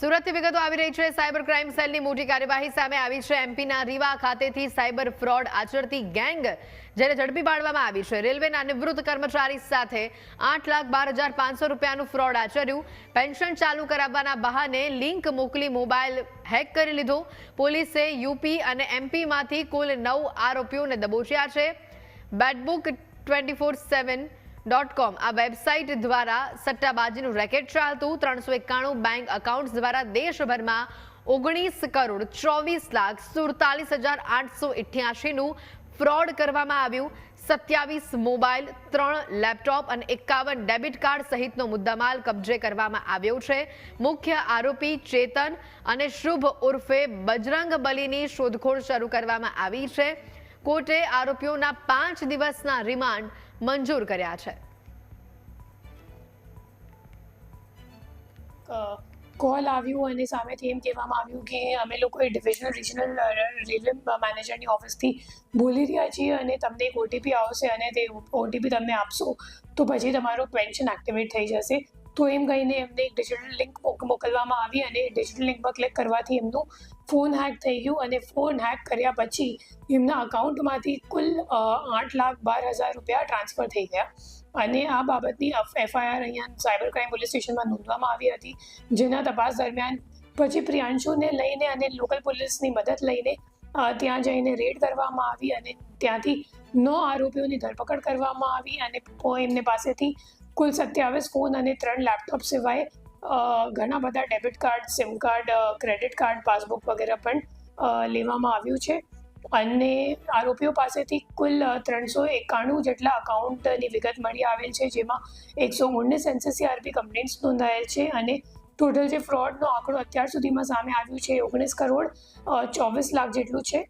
સુરતથી વિગતો આવી રહી છે। સાયબર ક્રાઇમ સેલની મોટી કાર્યવાહી સામે આવી છે। એમપીના રીવા ખાતેથી સાયબર ફ્રોડ આચરતી ગેંગ જેને ઝડપી પાડવામાં આવી છે। રેલવેના નિવૃત્ત કર્મચારી સાથે 8,12,500 રૂપિયાનું ફ્રોડ આચર્યું। પેન્શન ચાલુ કરાવવાના બહાને લિંક મોકલી મોબાઈલ હેક કરી લીધો। પોલીસે યુપી અને એમપીમાંથી કુલ 9 આરોપીઓને દબોચ્યા છે। betbook247.com આ વેબસાઇટ દ્વારા સટ્ટાબાજીનું રેકેટ ચાલતું। 391 બેંક એકાઉન્ટ્સ દ્વારા દેશભરમાં 19,24,47,888નું ફ્રોડ કરવામાં આવ્યું। 27 મોબાઈલ, 3 લેપટોપ અને 51 ડેબિટ કાર્ડ સહિતનો મુદ્દામાલ કબજે કરવામાં આવ્યો છે। મુખ્ય આરોપી ચેતન અને શુભ ઉર્ફે બજરંગ બલીની શોધખોળ શરૂ કરવામાં આવી છે। કોર્ટે આરોપીઓના 5 દિવસના રિમાન્ડ મંજૂર કર્યા છે। કોલ આવ્યું અને સામેથી એમ કહેવામાં આવ્યું કે અમે લોકો ડિવિઝનલ રિજનલ રેલવે મેનેજરની ઓફિસથી બોલી રહ્યા છીએ અને તમને એક ઓટીપી આવશે અને તે ઓટીપી તમને આપશો તો પછી તમારું પેન્શન એક્ટિવેટ થઈ જશે। તો એમ કહીને એમને એક ડિજિટલ લિંક મોકલવામાં આવી અને ડિજિટલ લિંક પર ક્લિક કરવાથી એમનું ફોન હેક થઈ ગયું અને ફોન હેક કર્યા પછી એમના અકાઉન્ટમાંથી કુલ 8,12,000 રૂપિયા ટ્રાન્સફર થઈ ગયા અને આ બાબતની એફઆઈઆર અહીંયા સાયબર ક્રાઇમ પોલીસ સ્ટેશનમાં નોંધવામાં આવી હતી। જેના તપાસ દરમિયાન પછી પ્રિયાંશુને લઈને અને લોકલ પોલીસની મદદ લઈને ત્યાં જઈને રેડ કરવામાં આવી અને ત્યાંથી 9 આરોપીઓની ધરપકડ કરવામાં આવી અને એમને પાસેથી કુલ 27 ફોન અને 3 લેપટોપ સિવાય ઘણા બધા debit card, sim card, credit card, passbook વગેરે પણ લેવામાં આવ્યું છે અને આરોપીઓ પાસેથી કુલ 391 જેટલા અકાઉન્ટની વિગત મળી આવેલ છે, જેમાં 119 એનસીસીઆરપી કમ્પ્લેન્ટ્સ નોંધાયેલ છે અને ટોટલ જે ફ્રોડનો આંકડો અત્યાર સુધીમાં સામે આવ્યું છે 19 કરોડ 24 લાખ જેટલું છે।